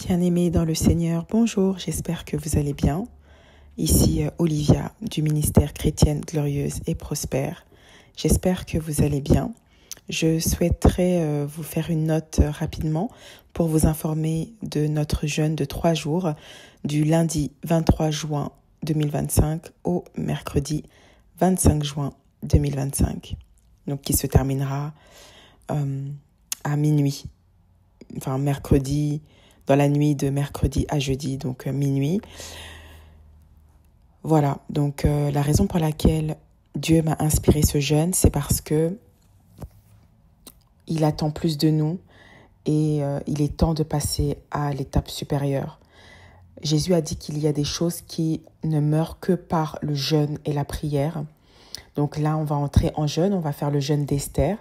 Bien-aimés dans le Seigneur, bonjour, j'espère que vous allez bien. Ici Olivia du ministère Chrétienne Glorieuse et Prospère. J'espère que vous allez bien. Je souhaiterais vous faire une note rapidement pour vous informer de notre jeûne de 3 jours du lundi 23 juin 2025 au mercredi 25 juin 2025. Donc qui se terminera à minuit. Enfin mercredi, dans la nuit de mercredi à jeudi, donc minuit. Voilà, donc la raison pour laquelle Dieu m'a inspiré ce jeûne, c'est parce que il attend plus de nous et il est temps de passer à l'étape supérieure. Jésus a dit qu'il y a des choses qui ne meurent que par le jeûne et la prière. Donc là, on va entrer en jeûne, on va faire le jeûne d'Esther.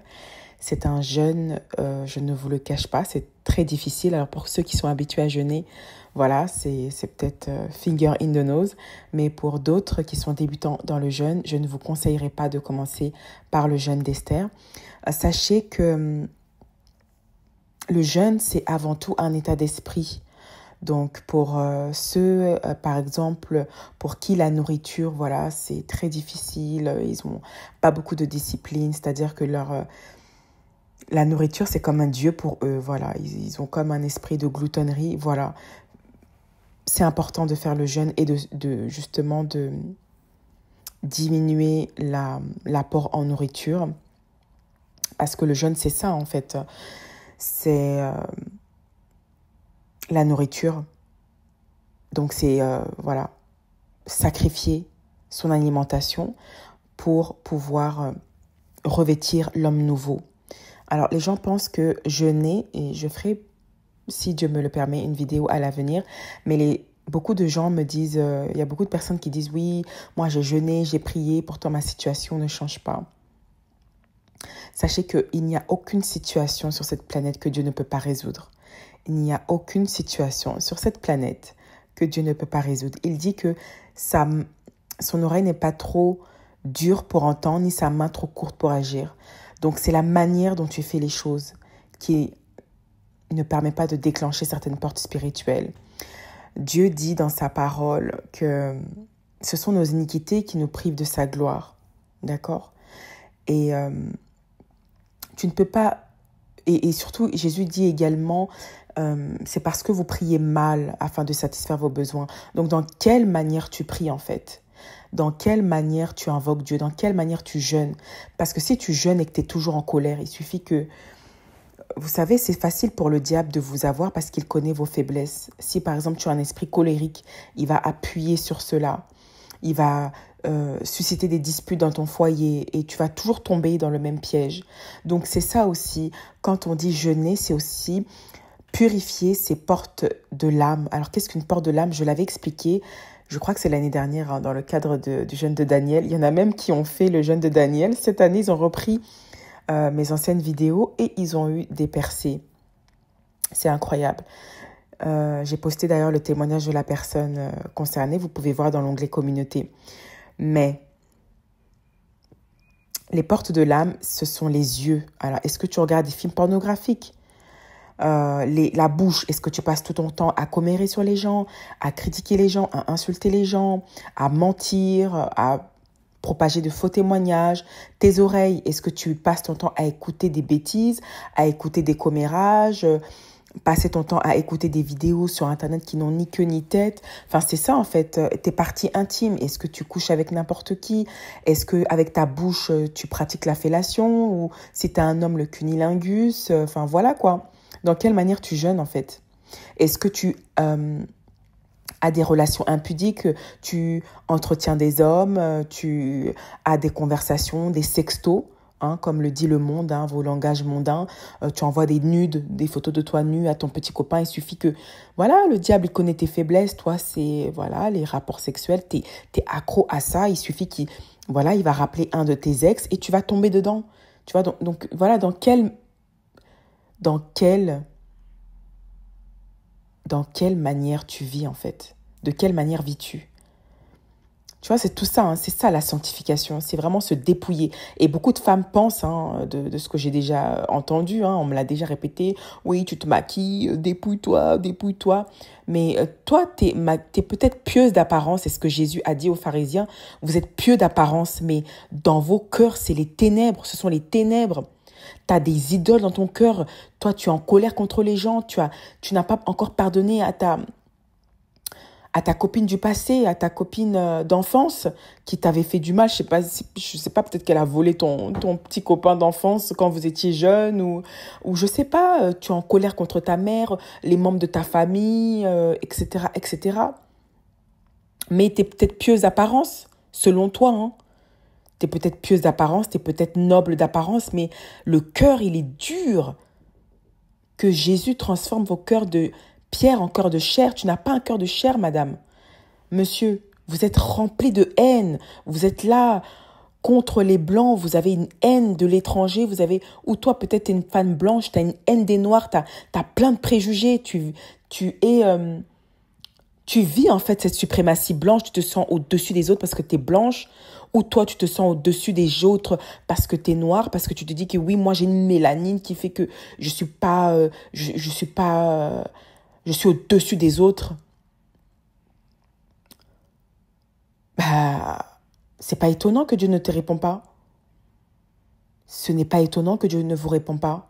C'est un jeûne, je ne vous le cache pas, c'est très difficile. Alors pour ceux qui sont habitués à jeûner, voilà, c'est peut-être finger in the nose. Mais pour d'autres qui sont débutants dans le jeûne, je ne vous conseillerais pas de commencer par le jeûne d'Esther. Sachez que le jeûne, c'est avant tout un état d'esprit. Donc pour ceux, par exemple, pour qui la nourriture, voilà, c'est très difficile, ils n'ont pas beaucoup de discipline, c'est-à-dire que la nourriture, c'est comme un dieu pour eux, voilà. Ils ont comme un esprit de gloutonnerie, voilà. C'est important de faire le jeûne et justement de diminuer l'apport en nourriture. Parce que le jeûne, c'est ça, en fait. C'est la nourriture. Donc, c'est, voilà, sacrifier son alimentation pour pouvoir revêtir l'homme nouveau. Alors, les gens pensent que jeûner, et je ferai, si Dieu me le permet, une vidéo à l'avenir, mais beaucoup de gens me disent, il y a beaucoup de personnes qui disent, oui, moi j'ai jeûné, j'ai prié, pourtant ma situation ne change pas. Sachez qu'il n'y a aucune situation sur cette planète que Dieu ne peut pas résoudre. Il n'y a aucune situation sur cette planète que Dieu ne peut pas résoudre. Il dit que son oreille n'est pas trop dure pour entendre, ni sa main trop courte pour agir. Donc, c'est la manière dont tu fais les choses qui ne permet pas de déclencher certaines portes spirituelles. Dieu dit dans sa parole que ce sont nos iniquités qui nous privent de sa gloire. D'accord ? Et tu ne peux pas... Et surtout, Jésus dit également, c'est parce que vous priez mal afin de satisfaire vos besoins. Donc, dans quelle manière tu pries en fait ? Dans quelle manière tu invoques Dieu? Dans quelle manière tu jeûnes? Parce que si tu jeûnes et que tu es toujours en colère, il suffit que... Vous savez, c'est facile pour le diable de vous avoir parce qu'il connaît vos faiblesses. Si par exemple tu as un esprit colérique, il va appuyer sur cela. Il va susciter des disputes dans ton foyer et tu vas toujours tomber dans le même piège. Donc c'est ça aussi, quand on dit jeûner, c'est aussi purifier ses portes de l'âme. Alors qu'est-ce qu'une porte de l'âme? Je l'avais expliqué. Je crois que c'est l'année dernière, hein, dans le cadre du jeûne de Daniel. Il y en a même qui ont fait le jeûne de Daniel. Cette année, ils ont repris mes anciennes vidéos et ils ont eu des percées. C'est incroyable. J'ai posté d'ailleurs le témoignage de la personne concernée. Vous pouvez voir dans l'onglet communauté. Mais les portes de l'âme, ce sont les yeux. Alors, est-ce que tu regardes des films pornographiques? La bouche, est-ce que tu passes tout ton temps à commérer sur les gens, à critiquer les gens, à insulter les gens, à mentir, à propager de faux témoignages? Tes oreilles, est-ce que tu passes ton temps à écouter des bêtises, à écouter des commérages, passer ton temps à écouter des vidéos sur Internet qui n'ont ni queue ni tête? Enfin, c'est ça en fait, tes parties intimes. Est-ce que tu couches avec n'importe qui? Est-ce que avec ta bouche, tu pratiques la fellation? Ou si tu es un homme, le cunilingus? Enfin, voilà quoi. Dans quelle manière tu jeûnes en fait? Est-ce que tu as des relations impudiques? Tu entretiens des hommes? Tu as des conversations, des sextos, hein, comme le dit le monde, hein, vos langages mondains? Tu envoies des nudes, des photos de toi nu à ton petit copain. Il suffit que, voilà, le diable il connaît tes faiblesses. Toi, c'est, voilà, les rapports sexuels. T'es accro à ça. Il suffit il va rappeler un de tes ex et tu vas tomber dedans. Tu vois, donc voilà, dans quelle manière tu vis en fait? De quelle manière vis-tu? Tu vois, c'est tout ça, hein, c'est ça la sanctification, c'est vraiment se dépouiller. Et beaucoup de femmes pensent, hein, de ce que j'ai déjà entendu, hein, on me l'a déjà répété, oui, tu te maquilles, dépouille-toi, dépouille-toi. Mais toi, t'es peut-être pieuse d'apparence, c'est ce que Jésus a dit aux pharisiens, vous êtes pieux d'apparence, mais dans vos cœurs, c'est les ténèbres, ce sont les ténèbres. Tu as des idoles dans ton cœur, toi, tu es en colère contre les gens, tu n'as pas encore pardonné à ta copine du passé, à ta copine d'enfance qui t'avait fait du mal. Je sais pas, peut-être qu'elle a volé ton petit copain d'enfance quand vous étiez jeune ou je sais pas, tu es en colère contre ta mère, les membres de ta famille, etc., etc. Mais tu es peut-être pieuse d'apparence, selon toi, hein. Tu es peut-être pieuse d'apparence, tu es peut-être noble d'apparence, mais le cœur, il est dur. Que Jésus transforme vos cœurs de pierre en cœur de chair. Tu n'as pas un cœur de chair, madame. Monsieur, vous êtes rempli de haine. Vous êtes là contre les blancs. Vous avez une haine de l'étranger. Ou toi, peut-être, tu es une femme blanche. Tu as une haine des noirs. Tu as plein de préjugés. Tu vis en fait cette suprématie blanche. Tu te sens au-dessus des autres parce que tu es blanche. Ou toi, tu te sens au-dessus des autres parce que tu es noire, parce que tu te dis que oui, moi, j'ai une mélanine qui fait que je suis pas, je suis au-dessus des autres. Bah, c'est pas étonnant que Dieu ne te répond pas. Ce n'est pas étonnant que Dieu ne vous répond pas.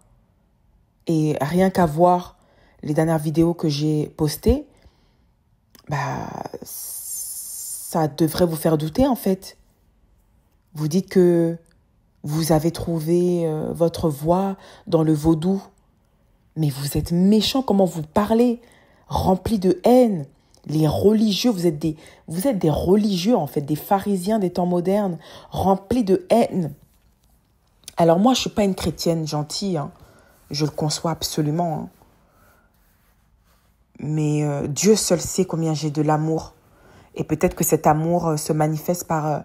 Et rien qu'à voir les dernières vidéos que j'ai postées, bah, ça devrait vous faire douter en fait. Vous dites que vous avez trouvé votre voie dans le vaudou. Mais vous êtes méchant, comment vous parlez, rempli de haine. Les religieux, vous êtes des religieux en fait, des pharisiens des temps modernes, remplis de haine. Alors moi, je ne suis pas une chrétienne gentille, hein. Je le conçois absolument. Hein. Mais Dieu seul sait combien j'ai de l'amour. Et peut-être que cet amour se manifeste par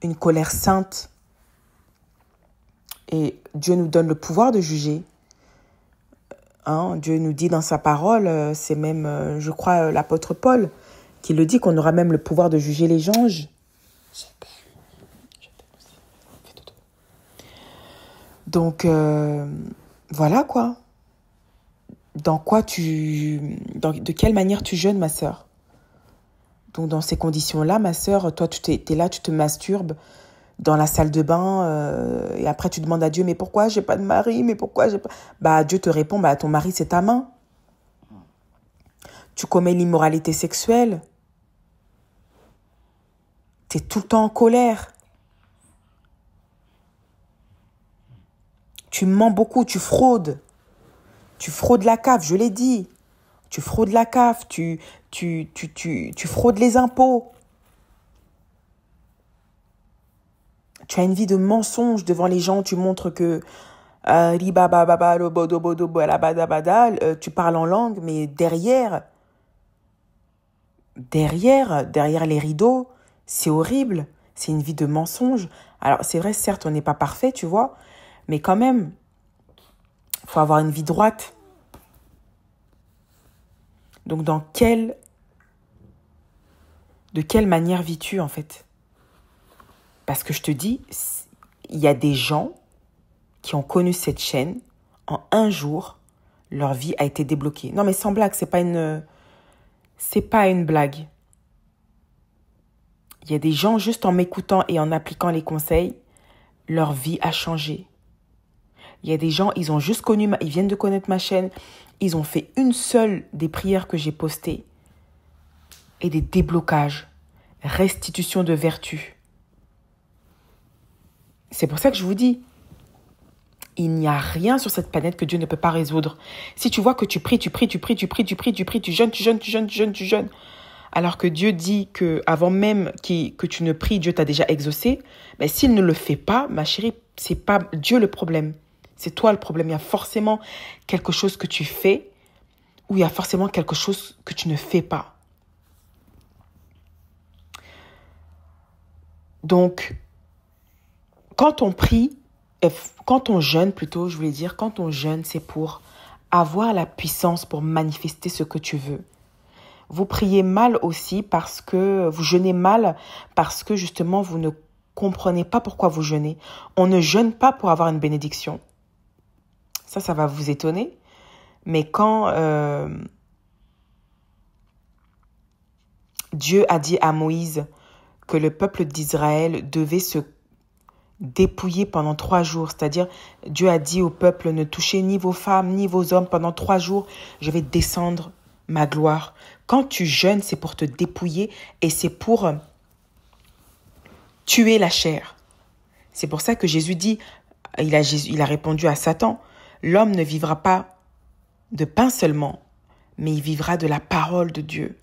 une colère sainte. Et Dieu nous donne le pouvoir de juger. Hein, Dieu nous dit dans sa parole, c'est même, je crois, l'apôtre Paul qui le dit, qu'on aura même le pouvoir de juger les anges. Donc, voilà quoi. De quelle manière tu jeûnes, ma sœur? Donc, dans ces conditions-là, ma sœur, toi, tu es là, tu te masturbes dans la salle de bain et après, tu demandes à Dieu, mais pourquoi j'ai pas de mari? Mais pourquoi j'ai pas... Bah, Dieu te répond, bah, ton mari, c'est ta main. Tu commets l'immoralité sexuelle. Tu es tout le temps en colère. Tu mens beaucoup, tu fraudes. Tu fraudes la CAF, je l'ai dit. Tu fraudes la CAF, tu fraudes les impôts. Tu as une vie de mensonge devant les gens, tu montres que tu parles en langue, mais derrière les rideaux, c'est horrible. C'est une vie de mensonge. Alors, c'est vrai, certes, on n'est pas parfait, tu vois, mais quand même, il faut avoir une vie droite. Donc, de quelle manière vis-tu, en fait? Parce que je te dis, il y a des gens qui ont connu cette chaîne, en un jour, leur vie a été débloquée. Non, mais sans blague, c'est pas une blague. Il y a des gens, juste en m'écoutant et en appliquant les conseils, leur vie a changé. Il y a des gens, ils viennent de connaître ma chaîne, ils ont fait une seule des prières que j'ai postées et des déblocages, restitution de vertu. C'est pour ça que je vous dis, il n'y a rien sur cette planète que Dieu ne peut pas résoudre. Si tu vois que tu pries, tu jeûnes, alors que Dieu dit que avant même que tu ne pries, Dieu t'a déjà exaucé, mais s'il ne le fait pas, ma chérie, c'est pas Dieu le problème. C'est toi le problème. Il y a forcément quelque chose que tu fais ou il y a forcément quelque chose que tu ne fais pas. Donc, quand on prie, quand on jeûne plutôt, je voulais dire, quand on jeûne, c'est pour avoir la puissance pour manifester ce que tu veux. Vous priez mal aussi parce que vous jeûnez mal, parce que justement vous ne comprenez pas pourquoi vous jeûnez. On ne jeûne pas pour avoir une bénédiction. Ça va vous étonner. Mais quand Dieu a dit à Moïse que le peuple d'Israël devait se dépouiller pendant 3 jours, c'est-à-dire Dieu a dit au peuple, ne touchez ni vos femmes ni vos hommes pendant 3 jours, je vais descendre ma gloire. Quand tu jeûnes, c'est pour te dépouiller et c'est pour tuer la chair. C'est pour ça que Jésus dit, il a répondu à Satan, l'homme ne vivra pas de pain seulement, mais il vivra de la parole de Dieu.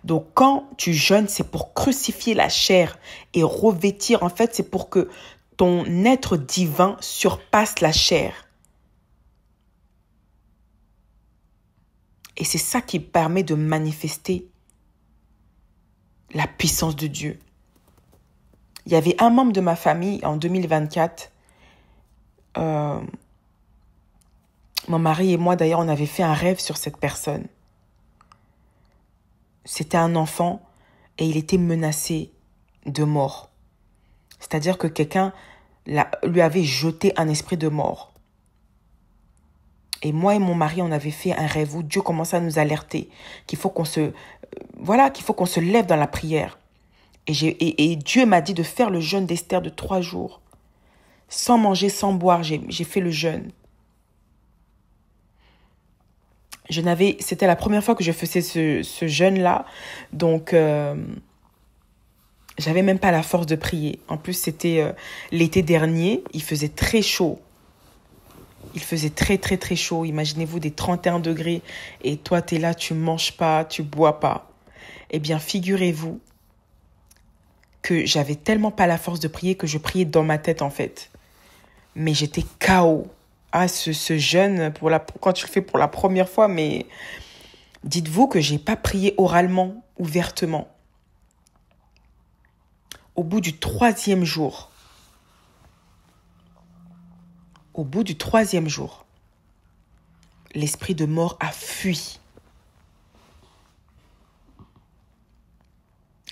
Donc quand tu jeûnes, c'est pour crucifier la chair et revêtir. En fait, c'est pour que ton être divin surpasse la chair. Et c'est ça qui permet de manifester la puissance de Dieu. Il y avait un membre de ma famille en 2024. Mon mari et moi, d'ailleurs, on avait fait un rêve sur cette personne. C'était un enfant et il était menacé de mort. C'est-à-dire que quelqu'un lui avait jeté un esprit de mort. Et moi et mon mari, on avait fait un rêve où Dieu commençait à nous alerter qu'il faut qu'on se lève dans la prière. Et Dieu m'a dit de faire le jeûne d'Esther de 3 jours. Sans manger, sans boire, j'ai fait le jeûne. C'était la première fois que je faisais ce jeûne-là. Donc, j'avais même pas la force de prier. En plus, c'était l'été dernier. Il faisait très chaud. Il faisait très, très, très chaud. Imaginez-vous des 31 degrés. Et toi, tu es là, tu manges pas, tu bois pas. Eh bien, figurez-vous que j'avais tellement pas la force de prier que je priais dans ma tête, en fait. Mais j'étais KO. Ah, ce jeûne, quand tu le fais pour la première fois, mais dites-vous que j'ai pas prié oralement, ouvertement. Au bout du 3e jour, l'esprit de mort a fui.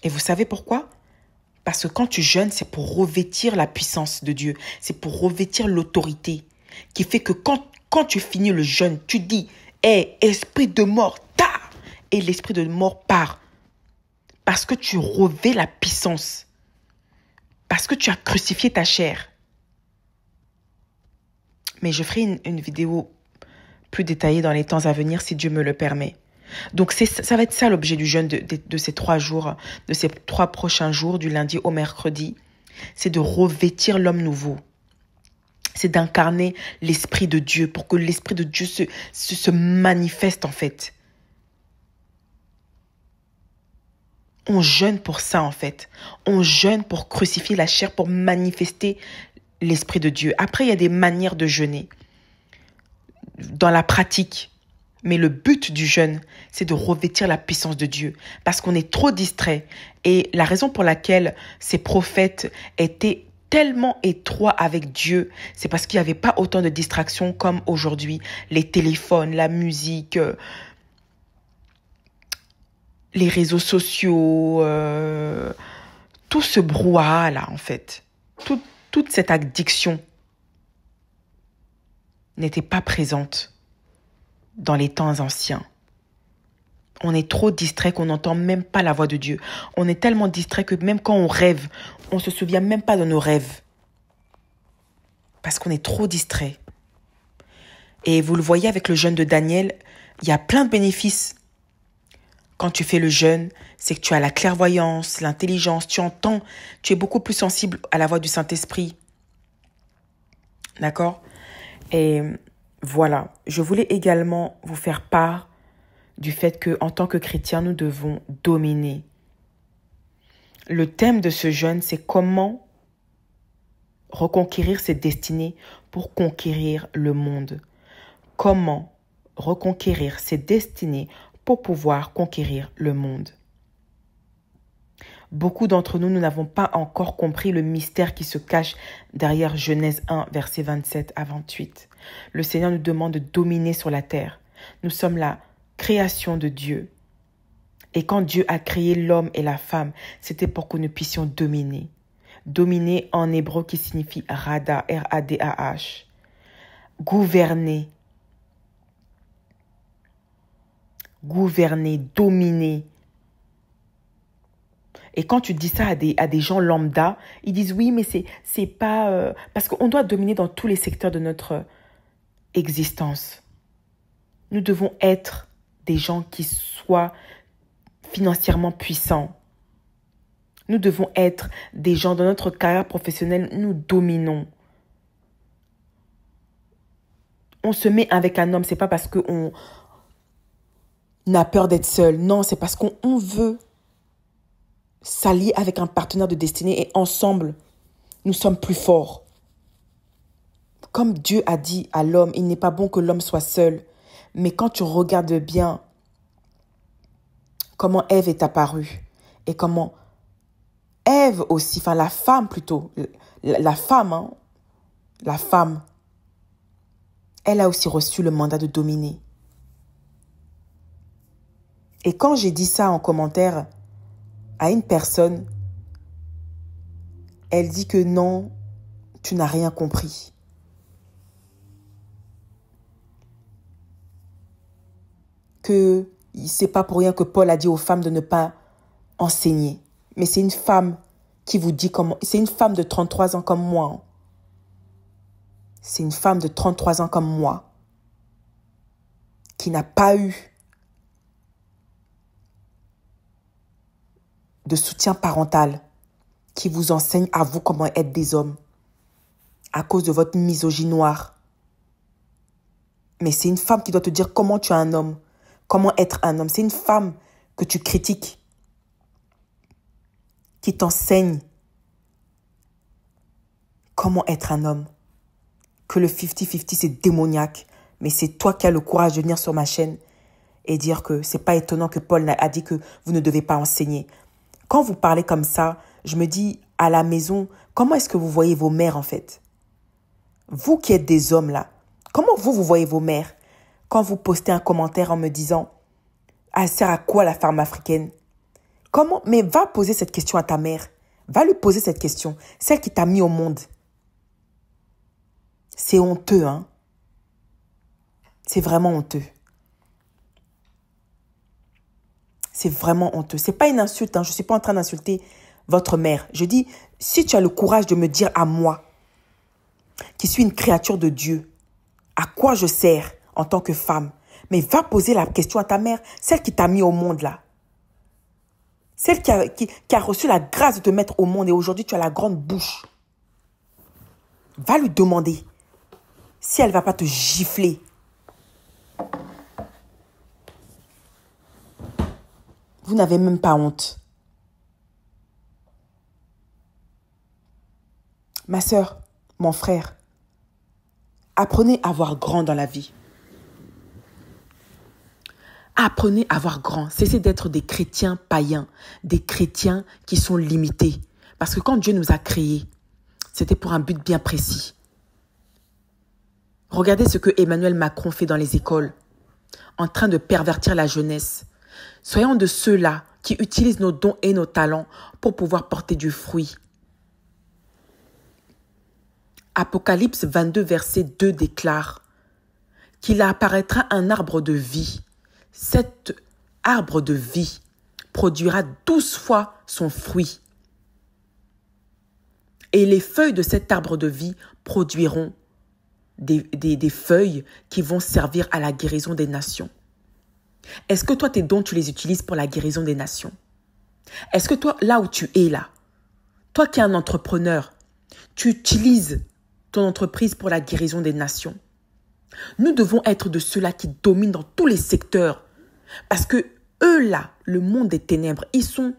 Et vous savez pourquoi ? Parce que quand tu jeûnes, c'est pour revêtir la puissance de Dieu. C'est pour revêtir l'autorité. Qui fait que quand tu finis le jeûne, tu dis « Hé, esprit de mort, ta !» Et l'esprit de mort part. Parce que tu revêts la puissance. Parce que tu as crucifié ta chair. Mais je ferai une vidéo plus détaillée dans les temps à venir si Dieu me le permet. Donc ça va être ça l'objet du jeûne de ces 3 jours, de ces 3 prochains jours, du lundi au mercredi. C'est de revêtir l'homme nouveau. C'est d'incarner l'Esprit de Dieu pour que l'Esprit de Dieu se manifeste en fait. On jeûne pour ça en fait. On jeûne pour crucifier la chair, pour manifester l'Esprit de Dieu. Après, il y a des manières de jeûner dans la pratique. Mais le but du jeûne, c'est de revêtir la puissance de Dieu. Parce qu'on est trop distrait. Et la raison pour laquelle ces prophètes étaient tellement étroits avec Dieu, c'est parce qu'il n'y avait pas autant de distractions comme aujourd'hui. Les téléphones, la musique, les réseaux sociaux, tout ce brouhaha-là, en fait. Toute cette addiction n'était pas présente dans les temps anciens. On est trop distrait qu'on n'entend même pas la voix de Dieu. On est tellement distrait que même quand on rêve, on ne se souvient même pas de nos rêves. Parce qu'on est trop distrait. Et vous le voyez avec le jeûne de Daniel, il y a plein de bénéfices. Quand tu fais le jeûne, c'est que tu as la clairvoyance, l'intelligence, tu entends, tu es beaucoup plus sensible à la voix du Saint-Esprit. D'accord ? Et voilà, je voulais également vous faire part du fait qu'en tant que chrétiens, nous devons dominer. Le thème de ce jeûne, c'est comment reconquérir ses destinées pour conquérir le monde. Comment reconquérir ses destinées pour pouvoir conquérir le monde. Beaucoup d'entre nous, nous n'avons pas encore compris le mystère qui se cache derrière Genèse 1, versets 27 à 28. Le Seigneur nous demande de dominer sur la terre. Nous sommes la création de Dieu. Et quand Dieu a créé l'homme et la femme, c'était pour que nous puissions dominer. Dominer en hébreu qui signifie rada, R-A-D-A-H. Gouverner. Gouverner, dominer. Et quand tu dis ça à des gens lambda, ils disent oui, mais c'est pas... Parce qu'on doit dominer dans tous les secteurs de notre existence. Nous devons être des gens qui soient financièrement puissants. Nous devons être des gens dans notre carrière professionnelle, nous dominons. On se met avec un homme, c'est pas parce qu'on a peur d'être seul. Non, c'est parce qu'on veut s'allier avec un partenaire de destinée et ensemble, nous sommes plus forts. Comme Dieu a dit à l'homme, il n'est pas bon que l'homme soit seul. Mais quand tu regardes bien comment Ève est apparue et comment Ève aussi, enfin la femme plutôt, la femme, elle a aussi reçu le mandat de dominer. Et quand j'ai dit ça en commentaire à une personne, elle dit que non, tu n'as rien compris. Que c'est pas pour rien que Paul a dit aux femmes de ne pas enseigner. Mais c'est une femme qui vous dit comment... C'est une femme de 33 ans comme moi. C'est une femme de 33 ans comme moi qui n'a pas eu de soutien parental, qui vous enseigne à vous comment être des hommes à cause de votre misogynie noire. Mais c'est une femme qui doit te dire comment tu es un homme, comment être un homme. C'est une femme que tu critiques, qui t'enseigne comment être un homme. Que le 50-50 c'est démoniaque, mais c'est toi qui as le courage de venir sur ma chaîne et dire que c'est pas étonnant que Paul a dit que vous ne devez pas enseigner. Quand vous parlez comme ça, je me dis à la maison, comment est-ce que vous voyez vos mères en fait? Vous qui êtes des hommes là, comment vous voyez vos mères quand vous postez un commentaire en me disant « Ah, elle sert à quoi la femme africaine ?» Comment? Mais va poser cette question à ta mère. Va lui poser cette question. Celle qui t'a mis au monde. C'est honteux, hein? C'est vraiment honteux. C'est vraiment honteux. C'est pas une insulte, hein? Je suis pas en train d'insulter votre mère. Je dis, si tu as le courage de me dire à moi, qui suis une créature de Dieu, à quoi je sers en tant que femme, mais va poser la question à ta mère, celle qui t'a mis au monde là. Celle qui a reçu la grâce de te mettre au monde et aujourd'hui tu as la grande bouche. Va lui demander si elle ne va pas te gifler. Vous n'avez même pas honte. Ma sœur, mon frère, apprenez à voir grand dans la vie. Apprenez à voir grand. Cessez d'être des chrétiens païens, des chrétiens qui sont limités. Parce que quand Dieu nous a créés, c'était pour un but bien précis. Regardez ce que Emmanuel Macron fait dans les écoles, en train de pervertir la jeunesse. Soyons de ceux-là qui utilisent nos dons et nos talents pour pouvoir porter du fruit. Apocalypse 22, verset 2 déclare qu'il apparaîtra un arbre de vie. Cet arbre de vie produira 12 fois son fruit. Et les feuilles de cet arbre de vie produiront des feuilles qui vont servir à la guérison des nations. Est-ce que toi, tes dons, tu les utilises pour la guérison des nations? Est-ce que toi, là où tu es là, toi qui es un entrepreneur, tu utilises ton entreprise pour la guérison des nations? Nous devons être de ceux-là qui dominent dans tous les secteurs. Parce que eux là, le monde des ténèbres, ils sont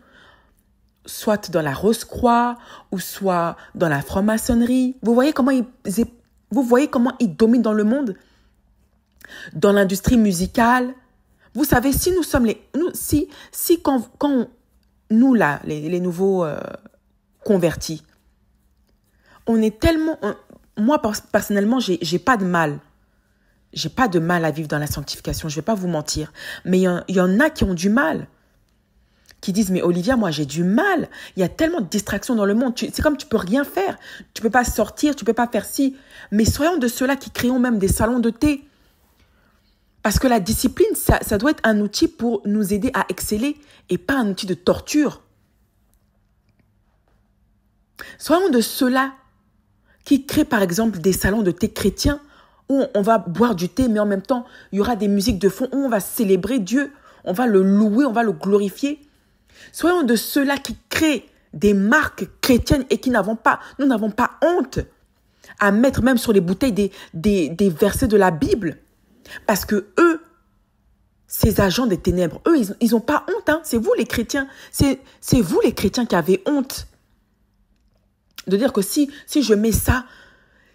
soit dans la Rose-Croix ou soit dans la franc-maçonnerie. Vous voyez comment ils dominent dans le monde? Dans l'industrie musicale. Vous savez, si nous sommes quand nous là, les nouveaux convertis, on est tellement... moi, personnellement, j'ai pas de mal J'ai pas de mal à vivre dans la sanctification, je vais pas vous mentir. Mais il y en a qui ont du mal. Qui disent, mais Olivia, moi j'ai du mal. Il y a tellement de distractions dans le monde. C'est comme tu peux rien faire. Tu peux pas sortir, tu peux pas faire ci. Mais soyons de ceux-là qui créons même des salons de thé. Parce que la discipline, ça doit être un outil pour nous aider à exceller et pas un outil de torture. Soyons de ceux-là qui créent par exemple des salons de thé chrétiens où on va boire du thé, mais en même temps, il y aura des musiques de fond où on va célébrer Dieu, on va le louer, on va le glorifier. Soyons de ceux-là qui créent des marques chrétiennes et nous n'avons pas honte à mettre même sur les bouteilles des versets de la Bible. Parce que eux, ces agents des ténèbres, eux, ils n'ont pas honte. Hein. C'est vous les chrétiens. C'est vous les chrétiens qui avez honte. De dire que si je mets ça,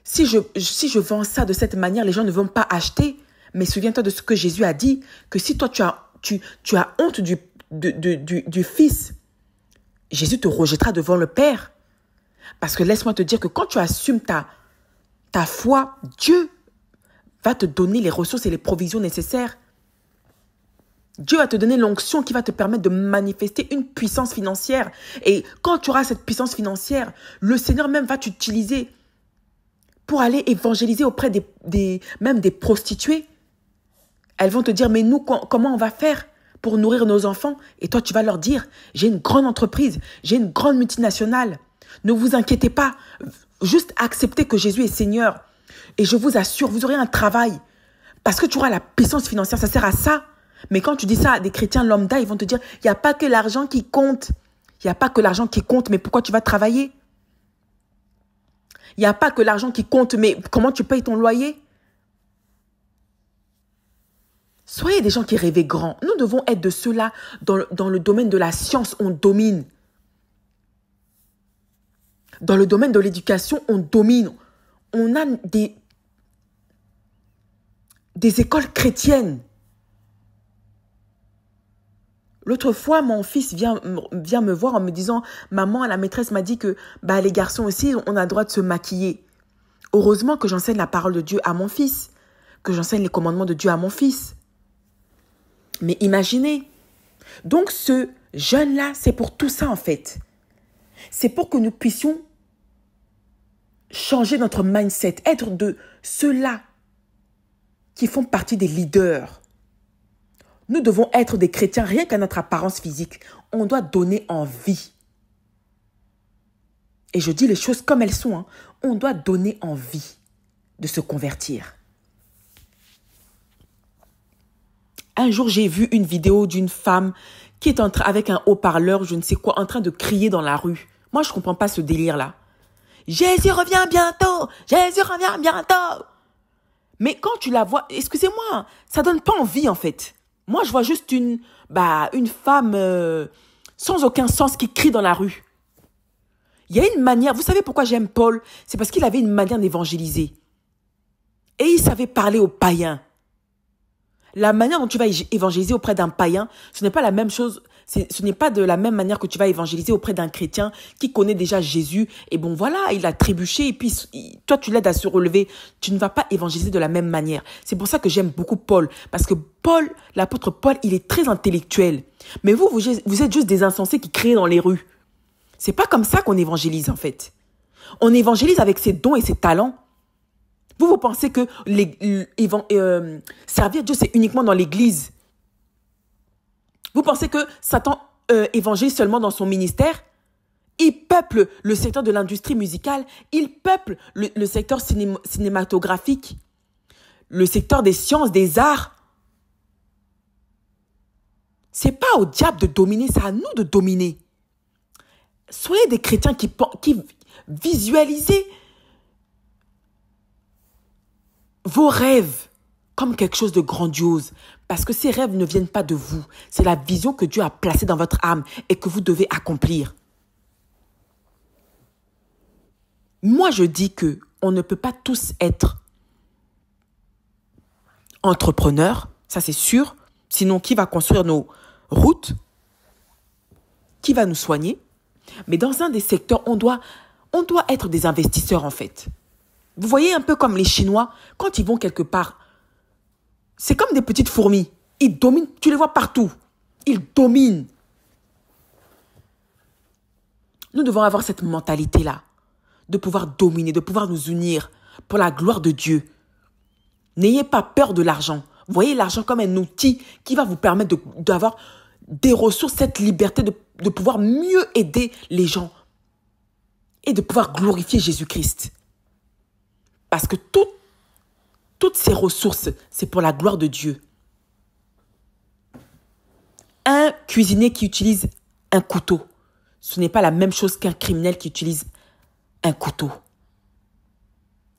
si je vends ça de cette manière, les gens ne vont pas acheter. Mais souviens-toi de ce que Jésus a dit, que si toi tu as honte du Fils, Jésus te rejettera devant le Père. Parce que laisse-moi te dire que quand tu assumes ta foi, Dieu va te donner les ressources et les provisions nécessaires. Dieu va te donner l'onction qui va te permettre de manifester une puissance financière. Et quand tu auras cette puissance financière, le Seigneur même va t'utiliser pour aller évangéliser auprès même des prostituées. Elles vont te dire, mais nous, comment on va faire pour nourrir nos enfants? Et toi, tu vas leur dire, j'ai une grande entreprise, j'ai une grande multinationale. Ne vous inquiétez pas, juste acceptez que Jésus est Seigneur. Et je vous assure, vous aurez un travail. Parce que tu auras la puissance financière, ça sert à ça. Mais quand tu dis ça à des chrétiens lambda, ils vont te dire, il n'y a pas que l'argent qui compte. Il n'y a pas que l'argent qui compte, mais pourquoi tu vas travailler? Il n'y a pas que l'argent qui compte, mais comment tu payes ton loyer? Soyez des gens qui rêvent grand. Nous devons être de ceux-là dans le domaine de la science, on domine. Dans le domaine de l'éducation, on domine. On a des écoles chrétiennes. L'autre fois, mon fils vient me voir en me disant, maman, la maîtresse m'a dit que les garçons aussi, on a le droit de se maquiller. Heureusement que j'enseigne la parole de Dieu à mon fils, que j'enseigne les commandements de Dieu à mon fils. Mais imaginez, donc ce jeune-là, c'est pour tout ça en fait. C'est pour que nous puissions changer notre mindset, être de ceux-là qui font partie des leaders. Nous devons être des chrétiens rien qu'à notre apparence physique. On doit donner envie. Et je dis les choses comme elles sont. Hein. On doit donner envie de se convertir. Un jour, j'ai vu une vidéo d'une femme qui est avec un haut-parleur, je ne sais quoi, en train de crier dans la rue. Moi, je ne comprends pas ce délire-là. Jésus revient bientôt! Jésus revient bientôt! Mais quand tu la vois, excusez-moi, ça donne pas envie en fait. Moi, je vois juste une femme sans aucun sens qui crie dans la rue. Il y a une manière, vous savez pourquoi j'aime Paul? C'est parce qu'il avait une manière d'évangéliser. Et il savait parler aux païens. La manière dont tu vas évangéliser auprès d'un païen, ce n'est pas la même chose. Ce n'est pas de la même manière que tu vas évangéliser auprès d'un chrétien qui connaît déjà Jésus. Et bon, voilà, il a trébuché et puis toi, tu l'aides à se relever. Tu ne vas pas évangéliser de la même manière. C'est pour ça que j'aime beaucoup Paul. Parce que Paul, l'apôtre Paul, il est très intellectuel. Mais vous êtes juste des insensés qui crient dans les rues. C'est pas comme ça qu'on évangélise, en fait. On évangélise avec ses dons et ses talents. Vous pensez que servir Dieu, c'est uniquement dans l'église. Vous pensez que Satan évangélise seulement dans son ministère? Il peuple le secteur de l'industrie musicale, il peuple le secteur cinématographique, le secteur des sciences, des arts. C'est pas au diable de dominer, c'est à nous de dominer. Soyez des chrétiens qui visualisez vos rêves comme quelque chose de grandiose. Parce que ces rêves ne viennent pas de vous. C'est la vision que Dieu a placée dans votre âme et que vous devez accomplir. Moi, je dis que on ne peut pas tous être entrepreneurs, ça c'est sûr. Sinon, qui va construire nos routes? Qui va nous soigner? Mais dans un des secteurs, on doit être des investisseurs en fait. Vous voyez un peu comme les Chinois, quand ils vont quelque part, C'est comme des petites fourmis. Ils dominent, tu les vois partout. Ils dominent. Nous devons avoir cette mentalité-là, de pouvoir dominer, de pouvoir nous unir pour la gloire de Dieu. N'ayez pas peur de l'argent. Voyez l'argent comme un outil qui va vous permettre d'avoir des ressources, cette liberté de pouvoir mieux aider les gens et de pouvoir glorifier Jésus-Christ. Parce que toutes ces ressources, c'est pour la gloire de Dieu. Un cuisinier qui utilise un couteau, ce n'est pas la même chose qu'un criminel qui utilise un couteau.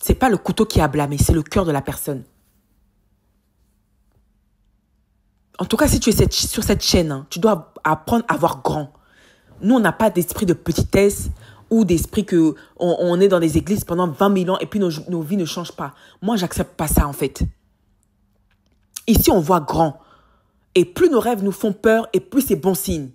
Ce n'est pas le couteau qui est à blâmer, c'est le cœur de la personne. En tout cas, si tu es sur cette chaîne, tu dois apprendre à voir grand. Nous, on n'a pas d'esprit de petitesse ou d'esprit qu'on est dans des églises pendant 20 000 ans et puis nos vies ne changent pas. Moi, j'accepte pas ça, en fait. Ici, on voit grand. Et plus nos rêves nous font peur, et plus c'est bon signe.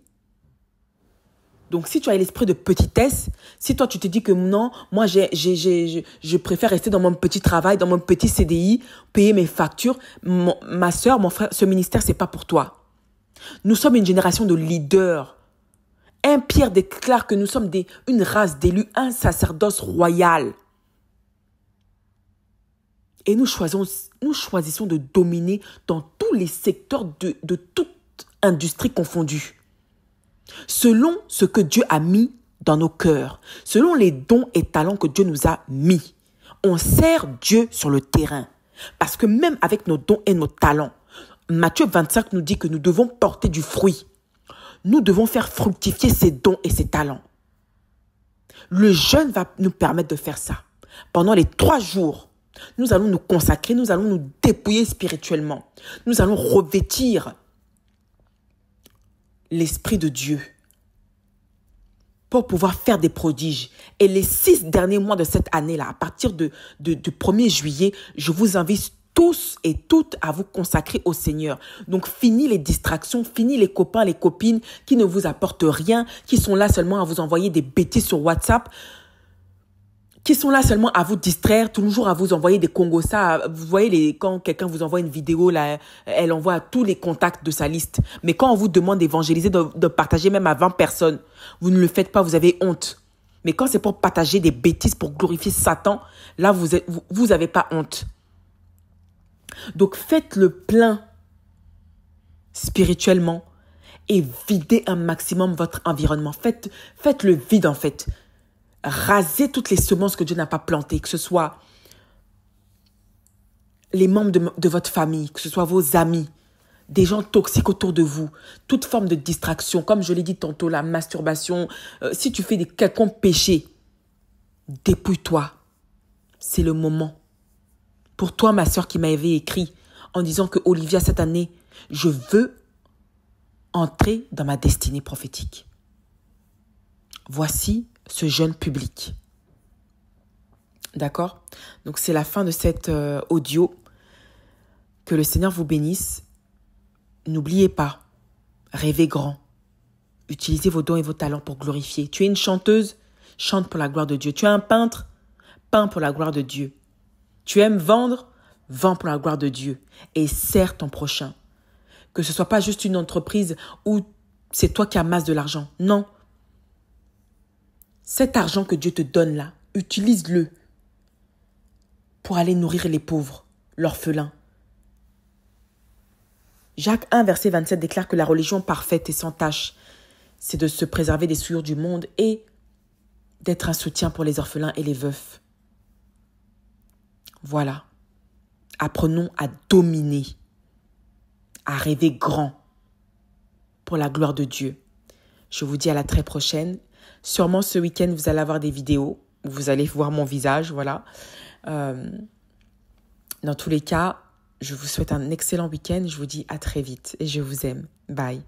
Donc, si tu as l'esprit de petitesse, si toi, tu te dis que non, moi, je préfère rester dans mon petit travail, dans mon petit CDI, payer mes factures, ma soeur, mon frère, ce ministère, c'est pas pour toi. Nous sommes une génération de leaders. 1 Pierre déclare que nous sommes une race d'élus, un sacerdoce royal. Et nous choisissons de dominer dans tous les secteurs de toute industrie confondue. Selon ce que Dieu a mis dans nos cœurs, selon les dons et talents que Dieu nous a mis, on sert Dieu sur le terrain. Parce que même avec nos dons et nos talents, Matthieu 25 nous dit que nous devons porter du fruit. Nous devons faire fructifier ces dons et ces talents. Le jeûne va nous permettre de faire ça. Pendant les 3 jours, nous allons nous consacrer, nous allons nous dépouiller spirituellement. Nous allons revêtir l'Esprit de Dieu pour pouvoir faire des prodiges. Et les 6 derniers mois de cette année-là, à partir du 1er juillet, je vous invite tous et toutes à vous consacrer au Seigneur. Donc, fini les distractions, fini les copains, les copines qui ne vous apportent rien, qui sont là seulement à vous envoyer des bêtises sur WhatsApp, qui sont là seulement à vous distraire, toujours à vous envoyer des Congosa. Vous voyez, quand quelqu'un vous envoie une vidéo, là, elle envoie à tous les contacts de sa liste. Mais quand on vous demande d'évangéliser, de partager même à 20 personnes, vous ne le faites pas, vous avez honte. Mais quand c'est pour partager des bêtises, pour glorifier Satan, là, vous avez pas honte. Donc, faites le plein spirituellement et videz un maximum votre environnement. Faites le vide, en fait. Rasez toutes les semences que Dieu n'a pas plantées, que ce soit les membres de votre famille, que ce soit vos amis, des gens toxiques autour de vous, toute forme de distraction, comme je l'ai dit tantôt, la masturbation, si tu fais des quelconques péchés, dépouille-toi. C'est le moment. Pour toi, ma sœur qui m'avait écrit en disant que Olivia, cette année, je veux entrer dans ma destinée prophétique. Voici ce jeûne public. D'accord? Donc, c'est la fin de cet audio. Que le Seigneur vous bénisse. N'oubliez pas, rêvez grand. Utilisez vos dons et vos talents pour glorifier. Tu es une chanteuse, chante pour la gloire de Dieu. Tu es un peintre, peins pour la gloire de Dieu. Tu aimes vendre, vends pour la gloire de Dieu. Et sers ton prochain. Que ce ne soit pas juste une entreprise où c'est toi qui amasses de l'argent. Non. Cet argent que Dieu te donne là, utilise-le pour aller nourrir les pauvres, l'orphelin. Jacques 1, verset 27 déclare que la religion parfaite et sans tache, c'est de se préserver des souillures du monde et d'être un soutien pour les orphelins et les veufs. Voilà. Apprenons à dominer, à rêver grand pour la gloire de Dieu. Je vous dis à la très prochaine. Sûrement ce week-end, vous allez avoir des vidéos où vous allez voir mon visage, voilà. Dans tous les cas, je vous souhaite un excellent week-end. Je vous dis à très vite et je vous aime. Bye.